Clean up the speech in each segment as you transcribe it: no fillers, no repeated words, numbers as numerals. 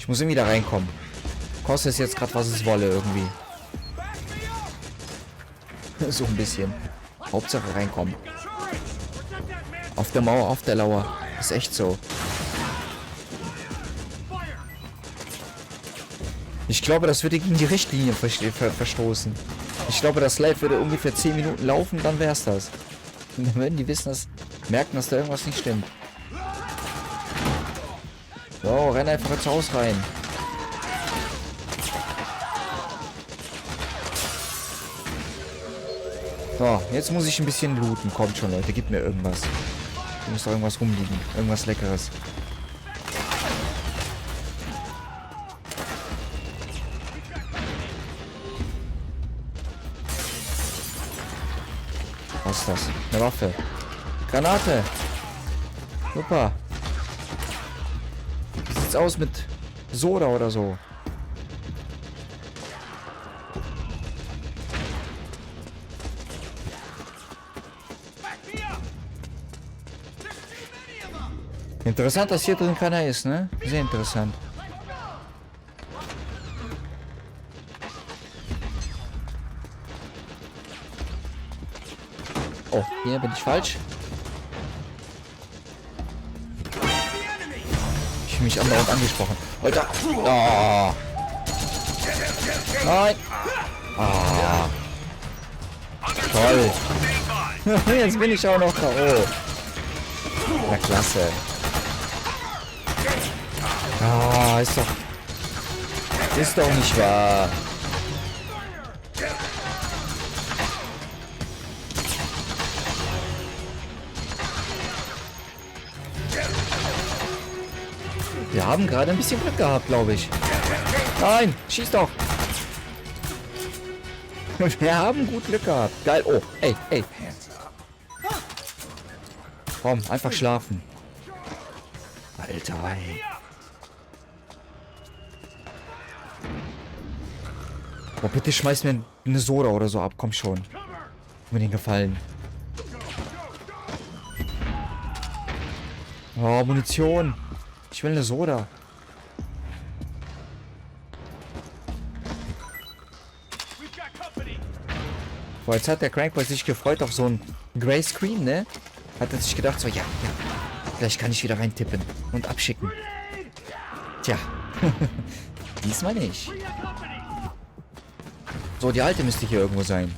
Ich muss irgendwie da reinkommen. Kostet es jetzt gerade, was es wolle, irgendwie. So ein bisschen. Hauptsache reinkommen. Auf der Mauer, auf der Lauer. Ist echt so. Ich glaube, das würde gegen die Richtlinie verstoßen. Ich glaube, das Live würde ungefähr 10 Minuten laufen, dann wäre es das. Und dann würden die merken, dass da irgendwas nicht stimmt. So, renn einfach ins Haus rein. So, jetzt muss ich ein bisschen looten. Kommt schon, Leute, gib mir irgendwas. Hier muss doch irgendwas rumliegen. Irgendwas Leckeres. Was ist das? Eine Waffe. Granate. Super. Wie sieht's aus mit Soda oder so? Interessant, dass hier drin keiner ist, ne? Sehr interessant. Oh, hier bin ich falsch. Ich fühle mich andauernd angesprochen. Alter! Oh. Nein! Ah. Toll! Jetzt bin ich auch noch K.O. Na klasse. Ah, ist doch nicht wahr. Wir haben gerade ein bisschen Glück gehabt, glaube ich. Nein, schieß doch. Wir haben gut Glück gehabt. Geil. Oh, ey, ey. Komm, einfach schlafen. Alter, ey. Oh, bitte schmeiß mir eine Soda oder so ab. Komm schon. Mir den Gefallen. Oh, Munition. Ich will eine Soda. Boah, jetzt hat der Crankboy sich gefreut auf so ein Grey Screen, ne? Hat er sich gedacht, so, ja. Vielleicht kann ich wieder reintippen und abschicken. Tja. Diesmal nicht. So, die alte müsste hier irgendwo sein.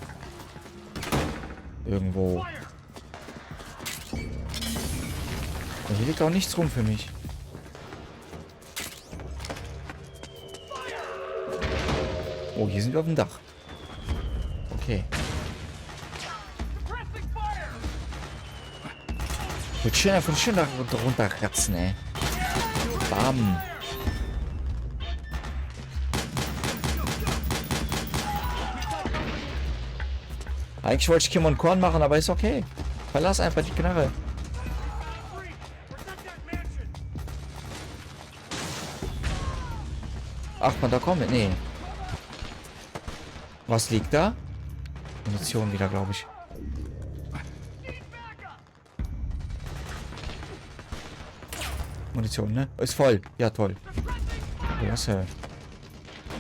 Irgendwo. Und hier liegt auch nichts rum für mich. Oh, hier sind wir auf dem Dach. Okay. Wird schön von schön da runterkratzen, ey. Bam. Eigentlich wollte ich Kim und Korn machen, aber ist okay. Verlass einfach die Knarre. Ach, man, da kommt. Nee. Was liegt da? Munition wieder, glaube ich. Munition, ne? Ist voll. Ja, toll. Klasse.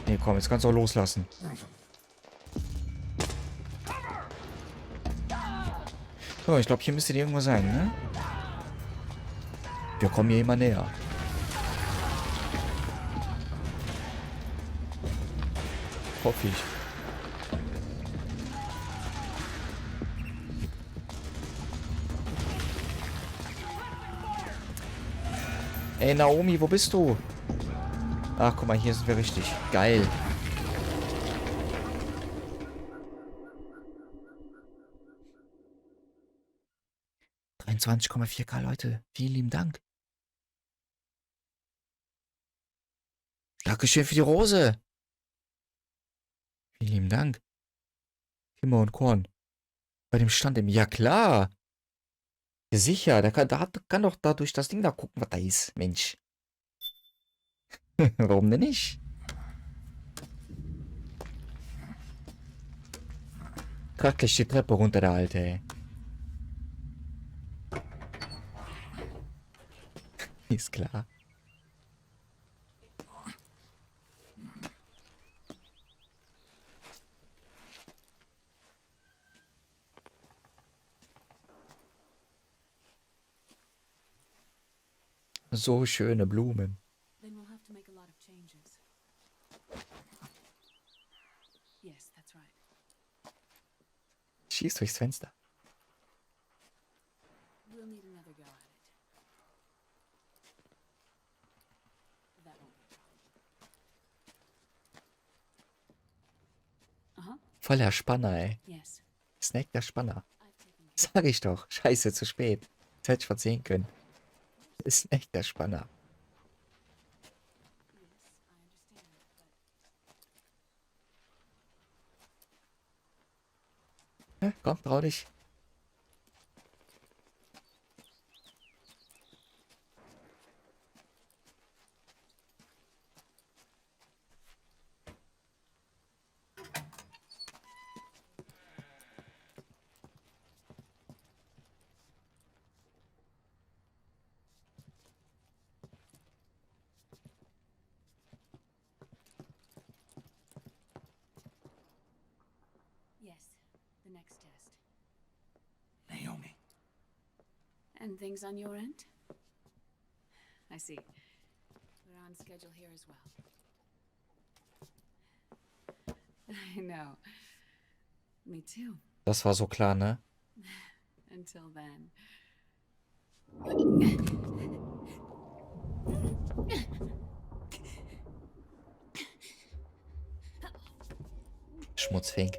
Nee, komm, jetzt kannst du auch loslassen. So, ich glaube, hier müsste die irgendwo sein, ne? Wir kommen hier immer näher. Hoffe ich. Ey, Naomi, wo bist du? Ach, guck mal, hier sind wir richtig. Geil. $23,4K, Leute. Vielen lieben Dank. Dankeschön für die Rose. Vielen lieben Dank. Kimmer und Korn. Bei dem Stand im... Ja, klar. Ja, sicher. Kann doch dadurch das Ding da gucken, was da ist. Mensch. Warum denn nicht? Gerade gleich die Treppe runter, der Alte, ey. Ist klar. So schöne Blumen. Then we'll have to make a lot of changes. Yes, that's right. Schieß durchs Fenster. We'll need another go at it. That won't be a problem. Voller Spanner, ey. Yes. Snack der Spanner. I've taken Sag ich doch. Scheiße, zu spät. Das hätte ich versehen können. Snack der Spanner. Yes, I understand, but Komm, trau dich. yes, the next test. Naomi. And things on your end? I see. We're on schedule here as well. I know. Me too. Das war so klar, ne? Until then. Schmutzfink.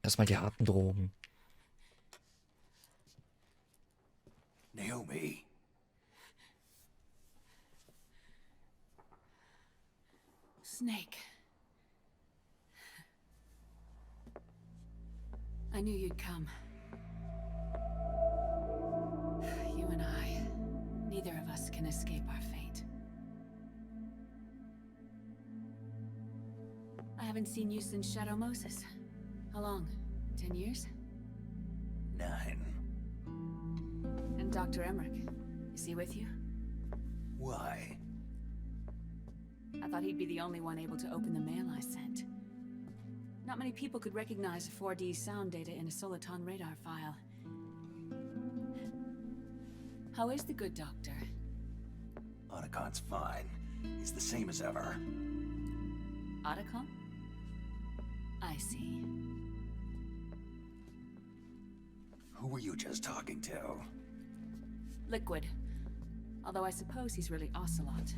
Erstmal die harten Drogen. Naomi. Snake. I knew you'd come. You and I, neither of us can escape our fate. I haven't seen you since Shadow Moses. How long? 10 years? 9. And Dr. Emmerich, is he with you? Why? I thought he'd be the only one able to open the mail I sent. Not many people could recognize 4D sound data in a Soliton radar file. How is the good doctor? Otacon's fine. He's the same as ever. Otacon? I see. Who were you just talking to? Liquid. Although I suppose he's really Ocelot,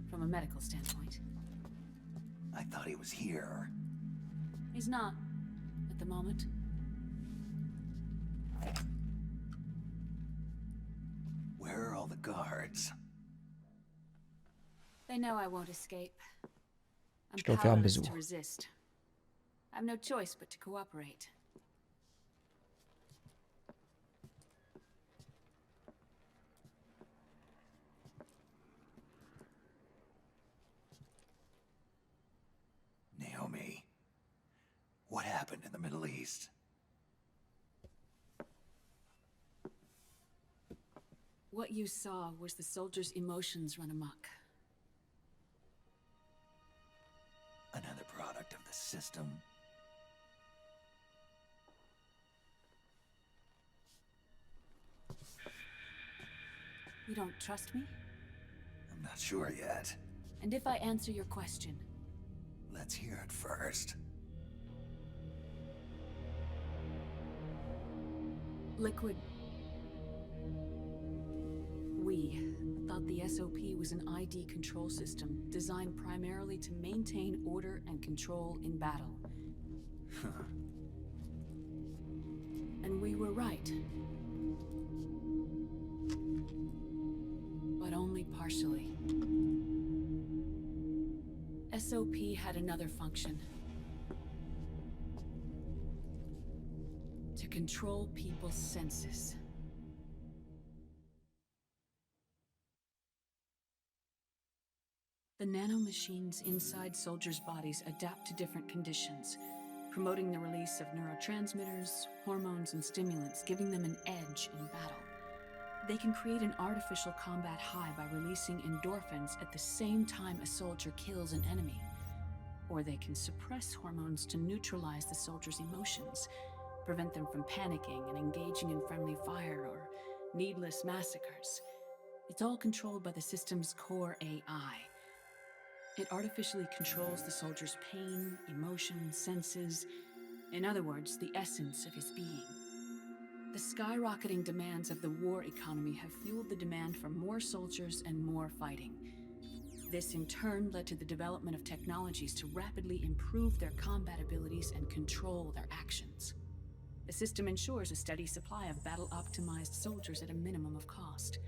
from a medical standpoint. I thought he was here. He's not, at the moment. Where are all the guards? They know I won't escape. I'm Ich glaube, wir haben powerless Besuch. to resist. I have no choice but to cooperate. Naomi. What happened in the Middle East? What you saw was the soldiers' emotions run amok. Another product of the system. You don't trust me? I'm not sure yet. And if I answer your question, Let's hear it first. Liquid... We thought the SOP was an ID control system designed primarily to maintain order and control in battle. And we were right. But only partially. SOP had another function. To control people's senses. The nanomachines inside soldiers' bodies adapt to different conditions, promoting the release of neurotransmitters, hormones, and stimulants, giving them an edge in battle. They can create an artificial combat high by releasing endorphins at the same time a soldier kills an enemy, or they can suppress hormones to neutralize the soldiers' emotions, prevent them from panicking and engaging in friendly fire or needless massacres. It's all controlled by the system's core AI. It artificially controls the soldier's pain, emotion, senses, in other words, the essence of his being. The skyrocketing demands of the war economy have fueled the demand for more soldiers and more fighting. This in turn led to the development of technologies to rapidly improve their combat abilities and control their actions. The system ensures a steady supply of battle-optimized soldiers at a minimum of cost.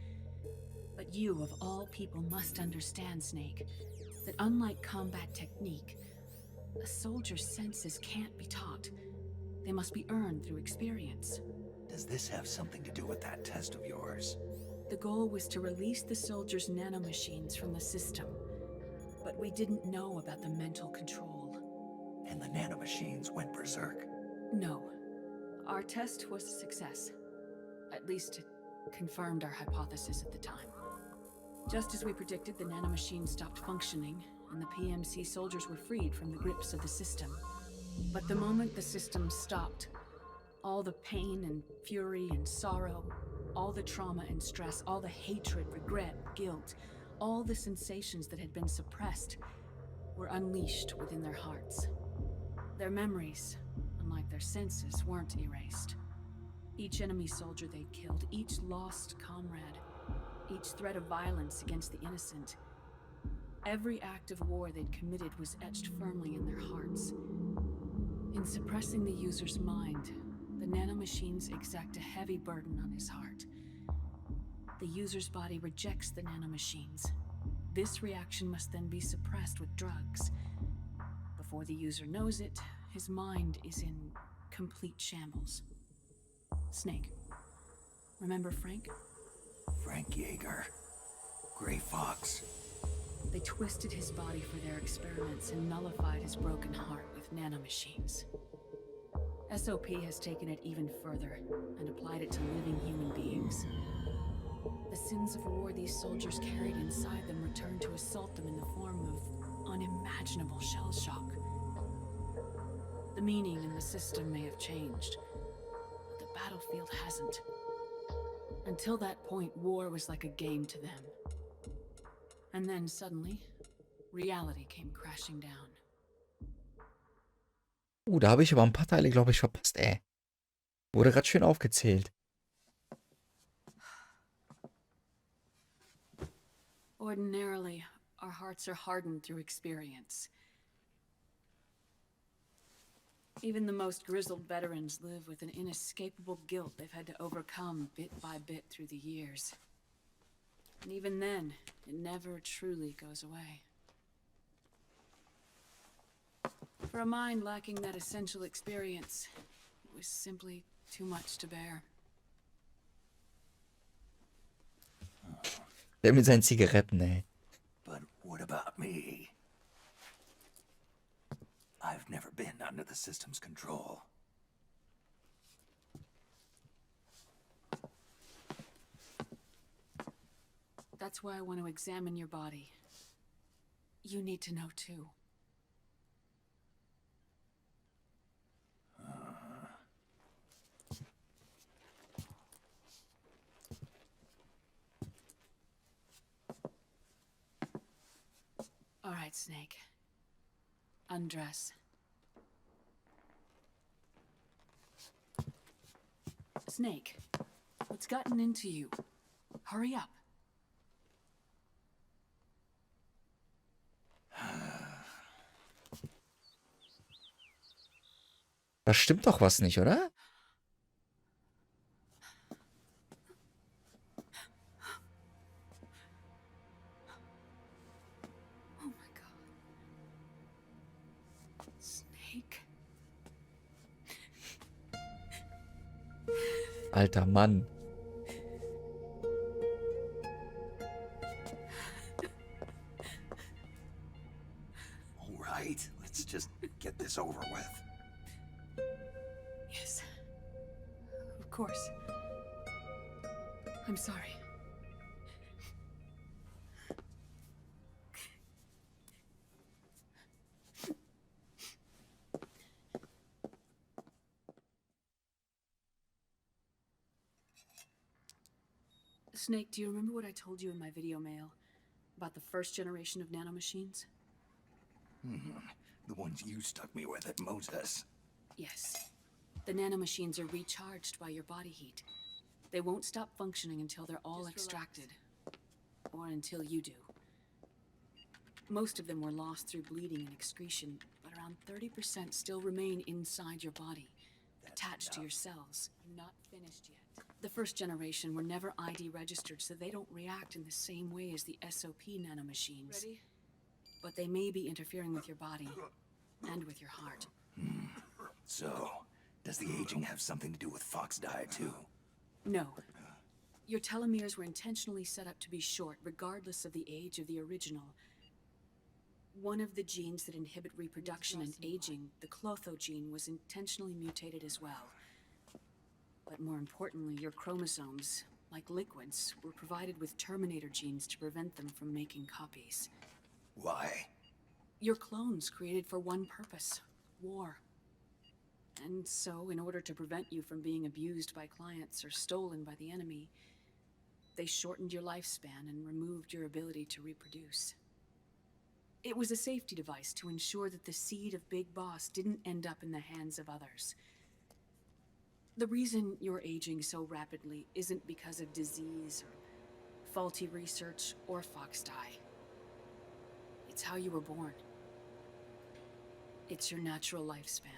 But you, of all people, must understand, Snake, that unlike combat technique, a soldier's senses can't be taught. They must be earned through experience. Does this have something to do with that test of yours? The goal was to release the soldiers' nanomachines from the system, but we didn't know about the mental control. And the nanomachines went berserk. No. Our test was a success. At least it confirmed our hypothesis at the time. Just as we predicted, the nanomachines stopped functioning, and the PMC soldiers were freed from the grips of the system. But the moment the system stopped, all the pain and fury and sorrow, all the trauma and stress, all the hatred, regret, guilt, all the sensations that had been suppressed were unleashed within their hearts. Their memories, unlike their senses, weren't erased. Each enemy soldier they'd killed, each lost comrade, each threat of violence against the innocent, every act of war they'd committed was etched firmly in their hearts. In suppressing the user's mind, the nanomachines exact a heavy burden on his heart. The user's body rejects the nanomachines. This reaction must then be suppressed with drugs. Before the user knows it, his mind is in complete shambles. Snake, remember Frank? Frank Yeager. Gray Fox. They twisted his body for their experiments and nullified his broken heart with nanomachines. SOP has taken it even further and applied it to living human beings. The sins of war these soldiers carried inside them returned to assault them in the form of unimaginable shell shock. The meaning in the system may have changed, but the battlefield hasn't. Until that point, war was like a game to them. And then suddenly, reality came crashing down. Da habe ich aber ein paar Teile, glaube ich, verpasst, ey. Wurde gerade schön aufgezählt. Ordinarily, our hearts are hardened through experience. Even the most grizzled veterans live with an inescapable guilt they've had to overcome bit by bit through the years. And even then, it never truly goes away. For a mind lacking that essential experience, it was simply too much to bear. Der mit seinen Zigaretten, ey. But what about me? I've never been under the system's control. That's why I want to examine your body. You need to know too. All right, Snake. Undress. Snake, what's gotten into you? Hurry up. Da stimmt doch was nicht, oder? Oh my God. Snake. Alter Mann. All right, let's just get this over with. Yes. Of course. I'm sorry. Snake, do you remember what I told you in my video mail about the first generation of nanomachines? The ones you stuck me with at Moses. Yes. The nanomachines are recharged by your body heat. They won't stop functioning until they're all extracted. Or until you do. Most of them were lost through bleeding and excretion, but around 30% still remain inside your body, attached to your cells. I'm not finished yet. The first generation were never ID registered, so they don't react in the same way as the SOP nanomachines. Ready? But they may be interfering with your body and with your heart. So, does the aging have something to do with Fox diet too? No. Your telomeres were intentionally set up to be short, regardless of the age of the original. One of the genes that inhibit reproduction and aging, the Clotho gene, was intentionally mutated as well. But more importantly, your chromosomes, like liquids, were provided with terminator genes to prevent them from making copies. Why? Your clones created for one purpose: war. And so, in order to prevent you from being abused by clients or stolen by the enemy, they shortened your lifespan and removed your ability to reproduce. It was a safety device to ensure that the seed of Big Boss didn't end up in the hands of others. The reason you're aging so rapidly isn't because of disease or faulty research or Fox die. It's how you were born. It's your natural lifespan.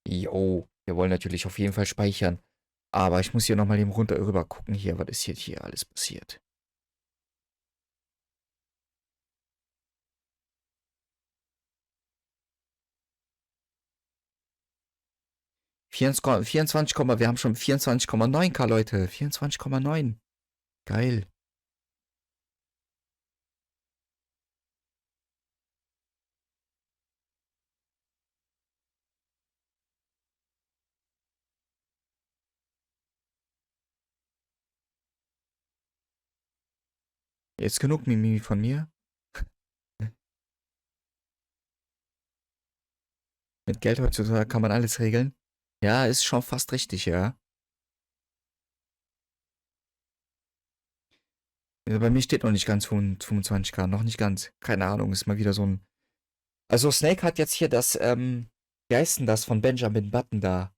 Jo, wir wollen natürlich auf jeden Fall speichern. Aber ich muss hier nochmal eben runter rüber gucken. Hier, was ist hier alles passiert? Wir haben schon 24,9K, Leute. 24,9. Geil. Jetzt genug Mimi von mir. Mit Geld heutzutage kann man alles regeln. Ja, ist schon fast richtig, ja. Also bei mir steht noch nicht ganz 25K, noch nicht ganz. Keine Ahnung, ist mal wieder so ein... Also Snake hat jetzt hier das, wie heißt denn das von Benjamin Button da?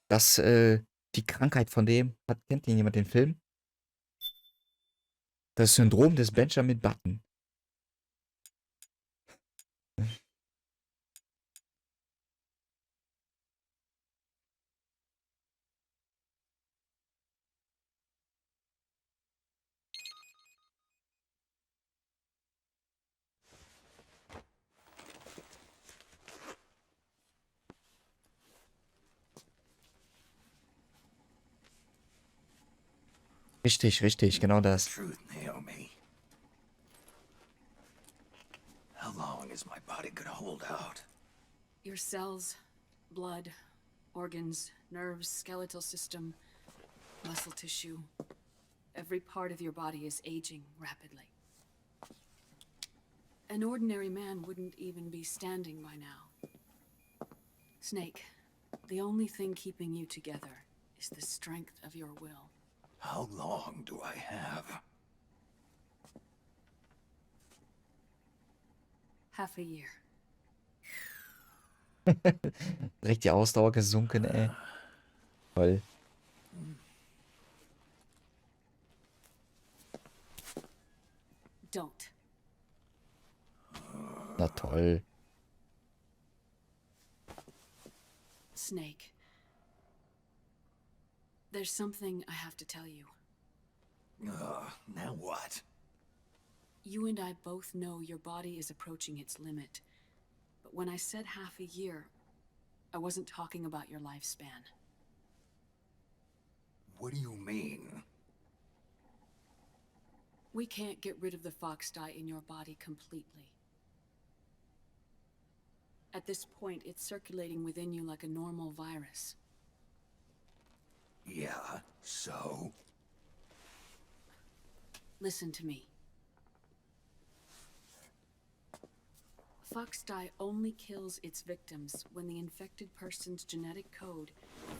Das, die Krankheit von dem, kennt denn jemand den Film? Das Syndrom des Benjamin Button. Richtig, richtig, genau das. Truth, Naomi. How long is my body gonna hold out? Your cells, blood, organs, nerves, skeletal system, muscle tissue. Every part of your body is aging rapidly. An ordinary man wouldn't even be standing by now. Snake, the only thing keeping you together is the strength of your will. How long do I have? Half a year. Direkt die Ausdauer gesunken, ey. Toll. Don't. Na toll. Snake. There's something I have to tell you. Now what? You and I both know your body is approaching its limit. But when I said half a year, I wasn't talking about your lifespan. What do you mean? We can't get rid of the Fox dye in your body completely. At this point, it's circulating within you like a normal virus. Yeah, so? Listen to me. fox dye only kills its victims when the infected person's genetic code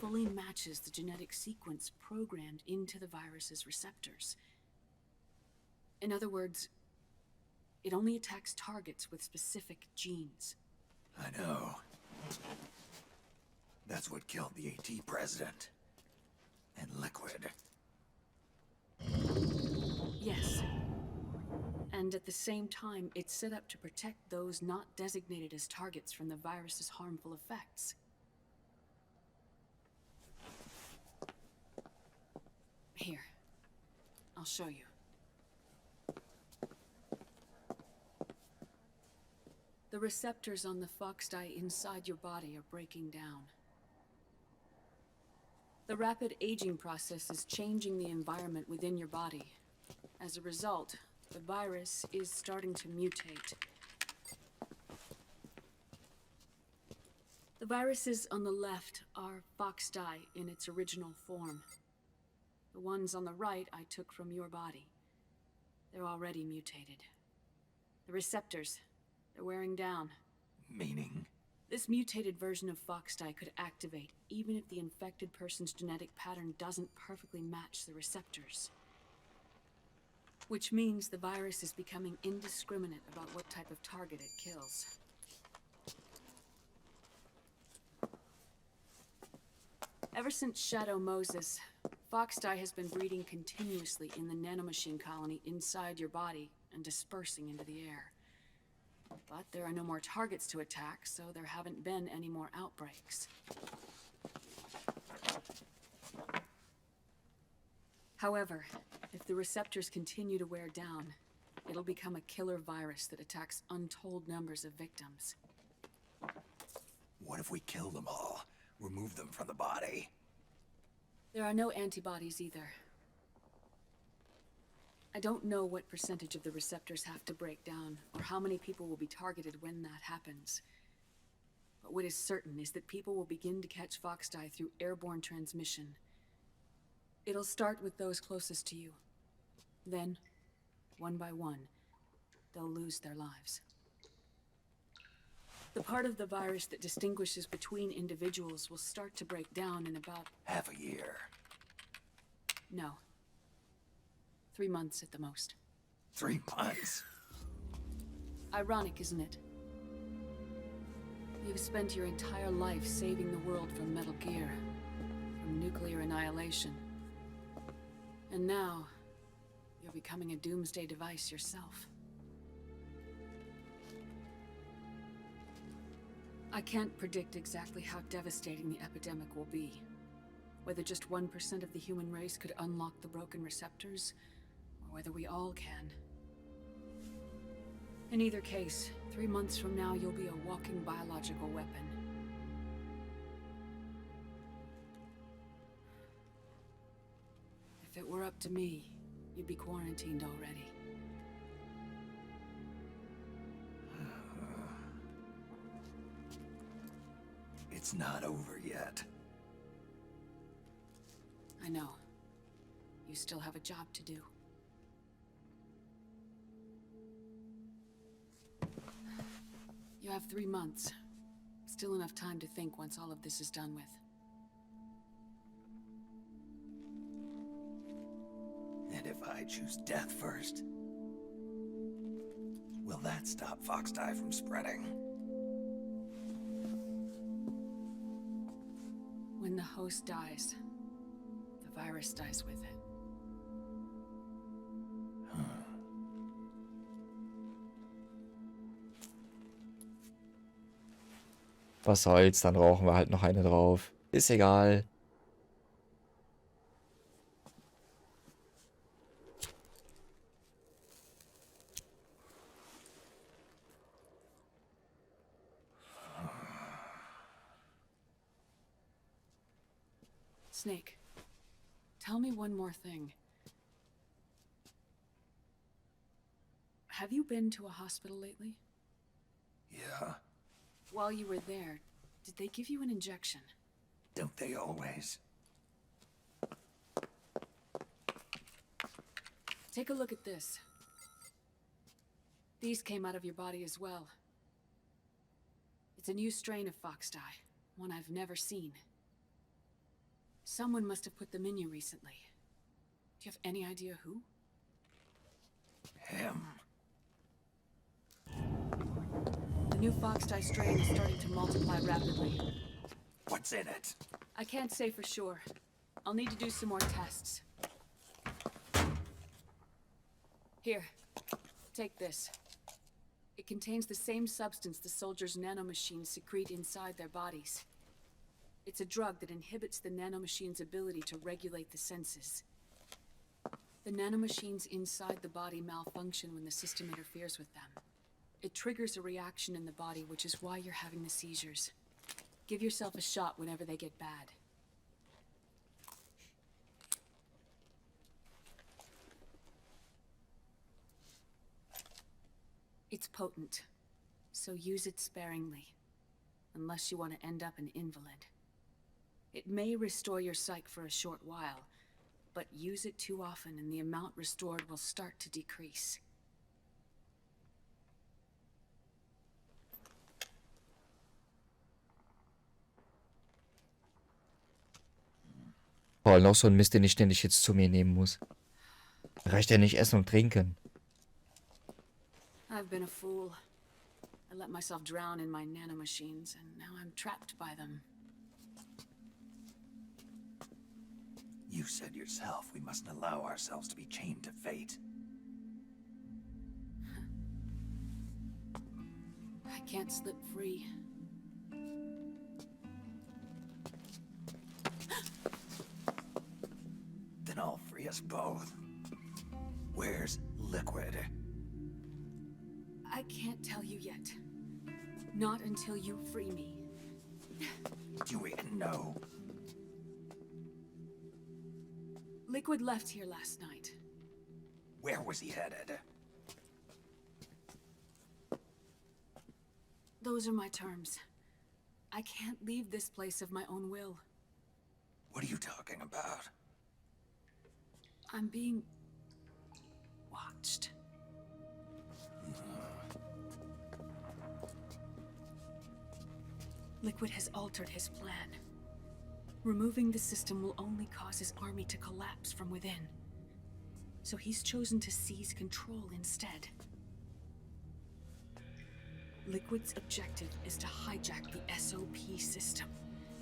fully matches the genetic sequence programmed into the virus's receptors. In other words, it only attacks targets with specific genes. I know. That's what killed the AT president. And Liquid. Yes. And at the same time, it's set up to protect those not designated as targets from the virus's harmful effects. Here, I'll show you. The receptors on the fox dye inside your body are breaking down. The rapid aging process is changing the environment within your body. As a result, the virus is starting to mutate. The viruses on the left are fox dye in its original form. The ones on the right I took from your body. They're already mutated. The receptors, they're wearing down. Meaning? This mutated version of fox dye could activate even if the infected person's genetic pattern doesn't perfectly match the receptors. Which means the virus is becoming indiscriminate about what type of target it kills. Ever since Shadow Moses, fox dye has been breeding continuously in the nanomachine colony inside your body and dispersing into the air. But there are no more targets to attack, so there haven't been any more outbreaks. However, if the receptors continue to wear down, it'll become a killer virus that attacks untold numbers of victims. What if we kill them all? Remove them from the body? There are no antibodies either. I don't know what percentage of the receptors have to break down, or how many people will be targeted when that happens. But what is certain is that people will begin to catch fox dye through airborne transmission. It'll start with those closest to you. Then, one by one, they'll lose their lives. The part of the virus that distinguishes between individuals will start to break down in about... Half a year. No. 3 months at the most. 3 months? Ironic, isn't it? You've spent your entire life saving the world from Metal Gear, from nuclear annihilation. And now, you're becoming a doomsday device yourself. I can't predict exactly how devastating the epidemic will be. Whether just 1% of the human race could unlock the broken receptors, or whether we all can. In either case, 3 months from now, you'll be a walking biological weapon. If it were up to me, you'd be quarantined already. It's not over yet. I know. You still have a job to do. You have 3 months. Still enough time to think once all of this is done with. And if I choose death first, will that stop fox dye from spreading? When the host dies, the virus dies with it. Was soll's, dann rauchen wir halt noch eine drauf. Ist egal. Snake, tell me one more thing. Have you been to a hospital lately? Yeah, While you were there, did they give you an injection? don't they always? Take a look at this. These came out of your body as well. It's a new strain of foxdie, one I've never seen. Someone must have put them in you recently. Do you have any idea who? Him. The new foxdie strain is starting to multiply rapidly. What's in it? I can't say for sure. I'll need to do some more tests. Here, take this. It contains the same substance the soldiers' nanomachines secrete inside their bodies. It's a drug that inhibits the nanomachine's ability to regulate the senses. The nanomachines inside the body malfunction when the system interferes with them. It triggers a reaction in the body, which is why you're having the seizures. Give yourself a shot whenever they get bad. It's potent, so use it sparingly, unless you want to end up an invalid. It may restore your psyche for a short while, but use it too often and the amount restored will start to decrease. Boah, noch so ein Mist, den ich ständig jetzt zu mir nehmen muss. Reicht ja nicht essen und trinken. I've been a fool. I let myself drown in my nanomachines, and now I'm trapped by them. You said yourself we mustn't allow ourselves to be chained to fate. I can't slip free. Then I'll free us both. Where's Liquid? I can't tell you yet. Not until you free me. Do we know? Liquid left here last night. Where was he headed? Those are my terms. I can't leave this place of my own will. What are you talking about? I'm being watched. Liquid has altered his plan. Removing the system will only cause his army to collapse from within. So he's chosen to seize control instead. Liquid's objective is to hijack the SOP system.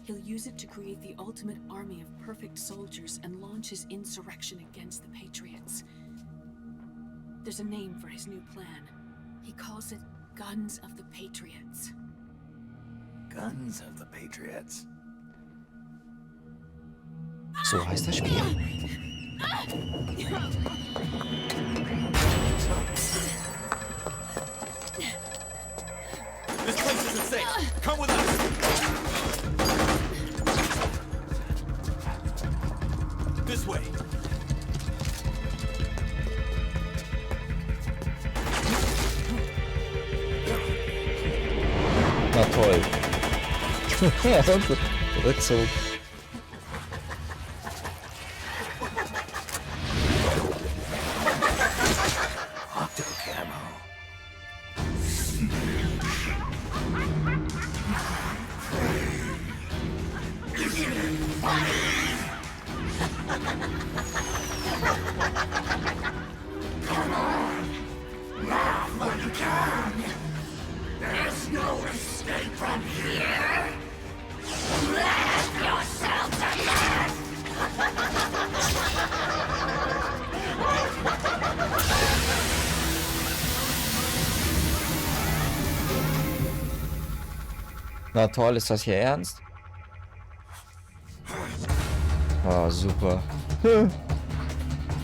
He'll use it to create the ultimate army of perfect soldiers and launch his insurrection against the Patriots. There's a name for his new plan. He calls it Guns of the Patriots. Guns of the Patriots. So heißt das Spiel. This place isn't safe. Come with us. This way. Na toll. Rückzug. Octo camo. Na toll, ist das hier ernst? Ah, super.